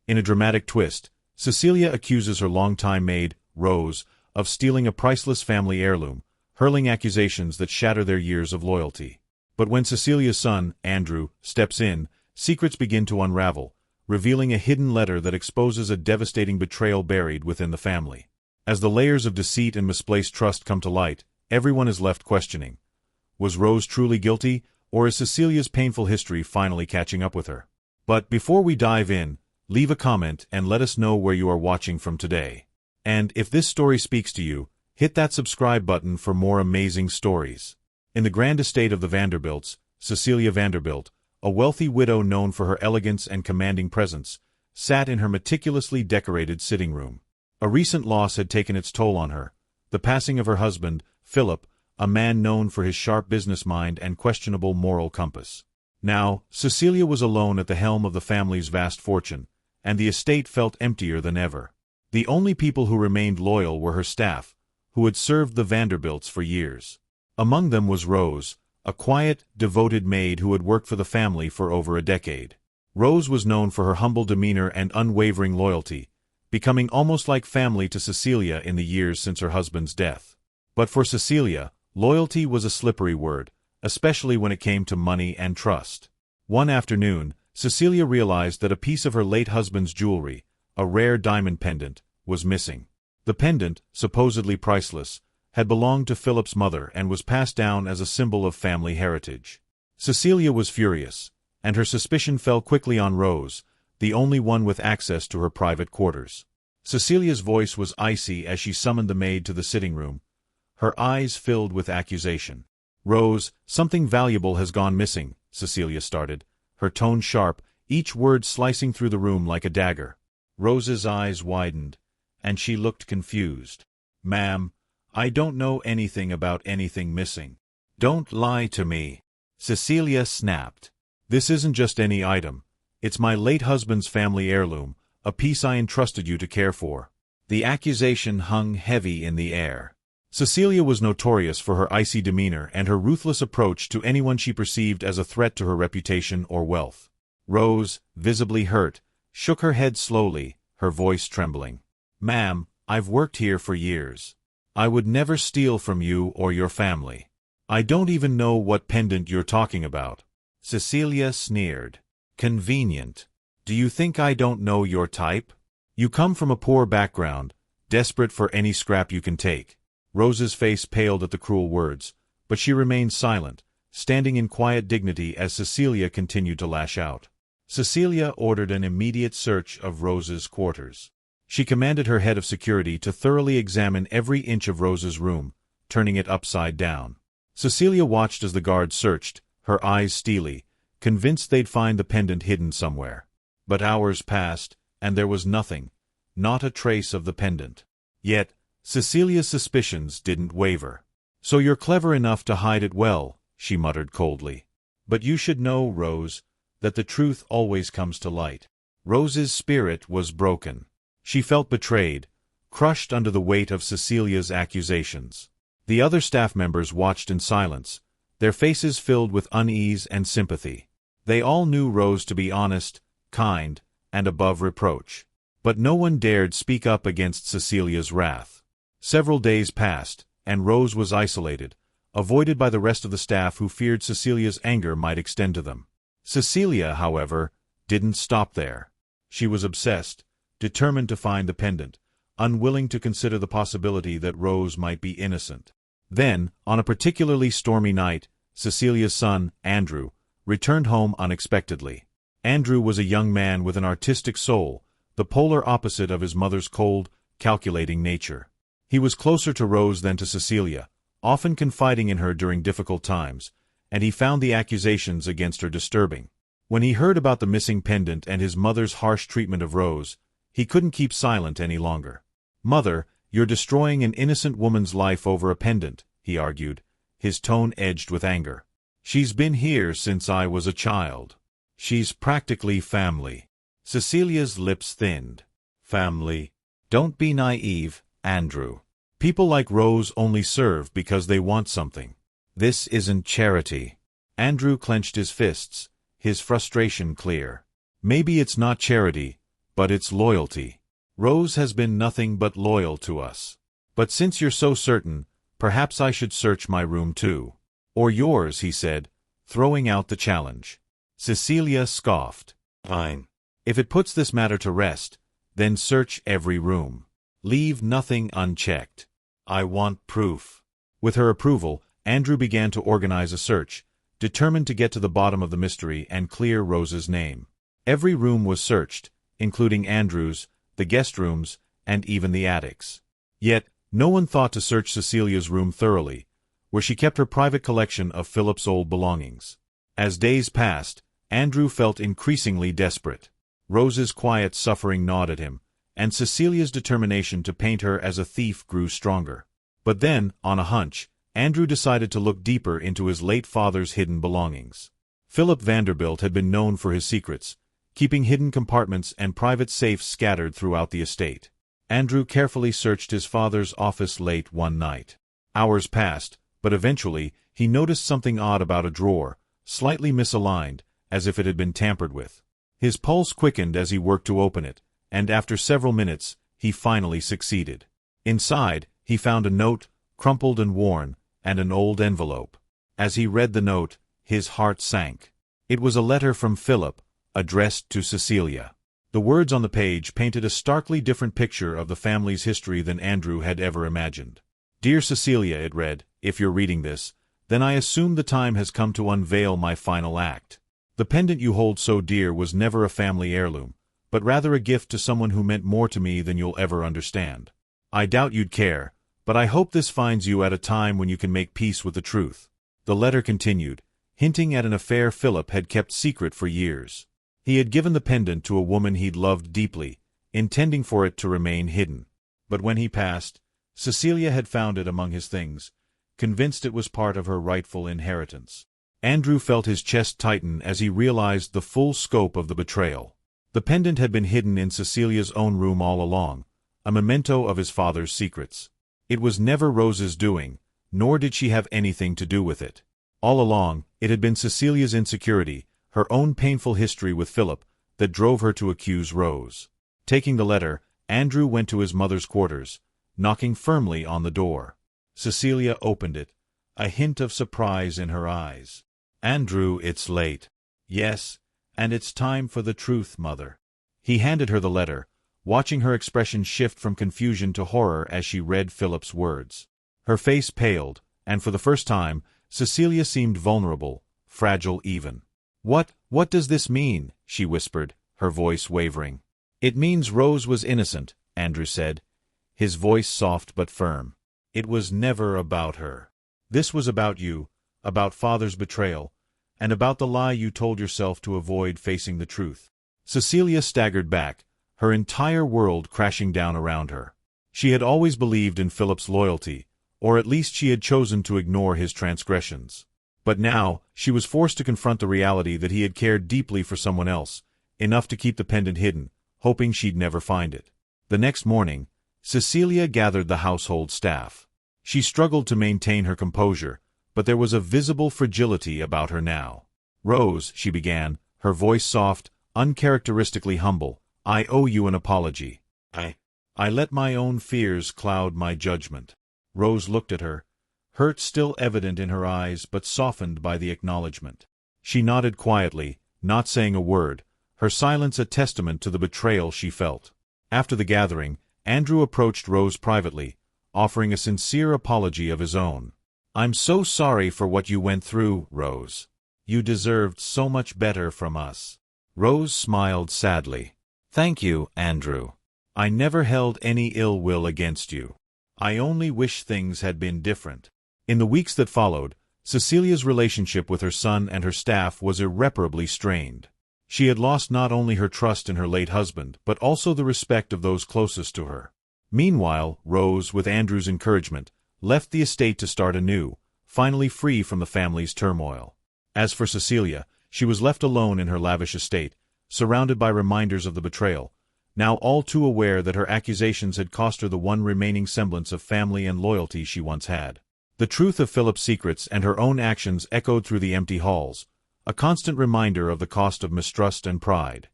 In a dramatic twist, Cecilia accuses her longtime maid, Rose, of stealing a priceless family heirloom, hurling accusations that shatter their years of loyalty. But when Cecilia's son, Andrew, steps in, secrets begin to unravel, revealing a hidden letter that exposes a devastating betrayal buried within the family. As the layers of deceit and misplaced trust come to light, everyone is left questioning. Was Rose truly guilty, or is Cecilia's painful history finally catching up with her? But before we dive in, leave a comment and let us know where you are watching from today. And if this story speaks to you, hit that subscribe button for more amazing stories. In the grand estate of the Vanderbilts, Cecilia Vanderbilt, a wealthy widow known for her elegance and commanding presence, sat in her meticulously decorated sitting room. A recent loss had taken its toll on her, the passing of her husband, Philip, a man known for his sharp business mind and questionable moral compass. Now, Cecilia was alone at the helm of the family's vast fortune, and the estate felt emptier than ever. The only people who remained loyal were her staff, who had served the Vanderbilts for years. Among them was Rose, a quiet, devoted maid who had worked for the family for over a decade. Rose was known for her humble demeanor and unwavering loyalty, becoming almost like family to Cecilia in the years since her husband's death. But for Cecilia, loyalty was a slippery word, especially when it came to money and trust. One afternoon, Cecilia realized that a piece of her late husband's jewelry, a rare diamond pendant, was missing. The pendant, supposedly priceless, had belonged to Philip's mother and was passed down as a symbol of family heritage. Cecilia was furious, and her suspicion fell quickly on Rose, the only one with access to her private quarters. Cecilia's voice was icy as she summoned the maid to the sitting room, her eyes filled with accusation. "Rose, something valuable has gone missing," Cecilia started, her tone sharp, each word slicing through the room like a dagger. Rose's eyes widened, and she looked confused. "Ma'am, I don't know anything about anything missing." "Don't lie to me," Cecilia snapped. "This isn't just any item. It's my late husband's family heirloom, a piece I entrusted you to care for." The accusation hung heavy in the air. Cecilia was notorious for her icy demeanor and her ruthless approach to anyone she perceived as a threat to her reputation or wealth. Rose, visibly hurt, shook her head slowly, her voice trembling. "Ma'am, I've worked here for years. I would never steal from you or your family. I don't even know what pendant you're talking about." Cecilia sneered. "Convenient. Do you think I don't know your type? You come from a poor background, desperate for any scrap you can take." Rose's face paled at the cruel words, but she remained silent, standing in quiet dignity as Cecilia continued to lash out. Cecilia ordered an immediate search of Rose's quarters. She commanded her head of security to thoroughly examine every inch of Rose's room, turning it upside down. Cecilia watched as the guards searched, her eyes steely, convinced they'd find the pendant hidden somewhere. But hours passed, and there was nothing, not a trace of the pendant. Yet, Cecilia's suspicions didn't waver. "So you're clever enough to hide it well," she muttered coldly. "But you should know, Rose, that the truth always comes to light." Rose's spirit was broken. She felt betrayed, crushed under the weight of Cecilia's accusations. The other staff members watched in silence, their faces filled with unease and sympathy. They all knew Rose to be honest, kind, and above reproach. But no one dared speak up against Cecilia's wrath. Several days passed, and Rose was isolated, avoided by the rest of the staff who feared Cecilia's anger might extend to them. Cecilia, however, didn't stop there. She was obsessed, determined to find the pendant, unwilling to consider the possibility that Rose might be innocent. Then, on a particularly stormy night, Cecilia's son, Andrew, returned home unexpectedly. Andrew was a young man with an artistic soul, the polar opposite of his mother's cold, calculating nature. He was closer to Rose than to Cecilia, often confiding in her during difficult times, and he found the accusations against her disturbing. When he heard about the missing pendant and his mother's harsh treatment of Rose, he couldn't keep silent any longer. "Mother, you're destroying an innocent woman's life over a pendant," he argued, his tone edged with anger. "She's been here since I was a child. She's practically family." Cecilia's lips thinned. "Family? Don't be naive, Andrew. People like Rose only serve because they want something. This isn't charity." Andrew clenched his fists, his frustration clear. "Maybe it's not charity, but it's loyalty. Rose has been nothing but loyal to us. But since you're so certain, perhaps I should search my room too. Or yours, he said, throwing out the challenge. Cecilia scoffed. Fine. If it puts this matter to rest, then search every room. Leave nothing unchecked. I want proof. With her approval, Andrew began to organize a search, determined to get to the bottom of the mystery and clear Rose's name. Every room was searched, including Andrew's, the guest rooms, and even the attics. Yet, no one thought to search Cecilia's room thoroughly, where she kept her private collection of Philip's old belongings. As days passed, Andrew felt increasingly desperate. Rose's quiet suffering gnawed at him, and Cecilia's determination to paint her as a thief grew stronger. But then, on a hunch, Andrew decided to look deeper into his late father's hidden belongings. Philip Vanderbilt had been known for his secrets, keeping hidden compartments and private safes scattered throughout the estate. Andrew carefully searched his father's office late one night. Hours passed, but eventually he noticed something odd about a drawer, slightly misaligned, as if it had been tampered with. His pulse quickened as he worked to open it, and after several minutes, he finally succeeded. Inside, he found a note, crumpled and worn, and an old envelope. As he read the note, his heart sank. It was a letter from Philip, addressed to Cecilia. The words on the page painted a starkly different picture of the family's history than Andrew had ever imagined. Dear Cecilia, it read, if you're reading this, then I assume the time has come to unveil my final act. The pendant you hold so dear was never a family heirloom, but rather a gift to someone who meant more to me than you'll ever understand. I doubt you'd care, but I hope this finds you at a time when you can make peace with the truth. The letter continued, hinting at an affair Philip had kept secret for years. He had given the pendant to a woman he'd loved deeply, intending for it to remain hidden. But when he passed, Cecilia had found it among his things, convinced it was part of her rightful inheritance. Andrew felt his chest tighten as he realized the full scope of the betrayal. The pendant had been hidden in Cecilia's own room all along, a memento of his father's secrets. It was never Rose's doing, nor did she have anything to do with it. All along, it had been Cecilia's insecurity, her own painful history with Philip, that drove her to accuse Rose. Taking the letter, Andrew went to his mother's quarters, knocking firmly on the door. Cecilia opened it, a hint of surprise in her eyes. Andrew, it's late. Yes, and it's time for the truth, Mother. He handed her the letter, watching her expression shift from confusion to horror as she read Philip's words. Her face paled, and for the first time, Cecilia seemed vulnerable, fragile even. What does this mean? She whispered, her voice wavering. It means Rose was innocent, Andrew said, his voice soft but firm. It was never about her. This was about you, about Father's betrayal, and about the lie you told yourself to avoid facing the truth. Cecilia staggered back, her entire world crashing down around her. She had always believed in Philip's loyalty, or at least she had chosen to ignore his transgressions. But now, she was forced to confront the reality that he had cared deeply for someone else, enough to keep the pendant hidden, hoping she'd never find it. The next morning, Cecilia gathered the household staff. She struggled to maintain her composure, but there was a visible fragility about her now. Rose, she began, her voice soft, uncharacteristically humble, I owe you an apology. I let my own fears cloud my judgment. Rose looked at her, hurt still evident in her eyes but softened by the acknowledgement. She nodded quietly, not saying a word, her silence a testament to the betrayal she felt. After the gathering, Andrew approached Rose privately, offering a sincere apology of his own. I'm so sorry for what you went through, Rose. You deserved so much better from us. Rose smiled sadly. Thank you, Andrew. I never held any ill will against you. I only wish things had been different. In the weeks that followed, Cecilia's relationship with her son and her staff was irreparably strained. She had lost not only her trust in her late husband, but also the respect of those closest to her. Meanwhile, Rose, with Andrew's encouragement, left the estate to start anew, finally free from the family's turmoil. As for Cecilia, she was left alone in her lavish estate, surrounded by reminders of the betrayal, now all too aware that her accusations had cost her the one remaining semblance of family and loyalty she once had. The truth of Philip's secrets and her own actions echoed through the empty halls, a constant reminder of the cost of mistrust and pride.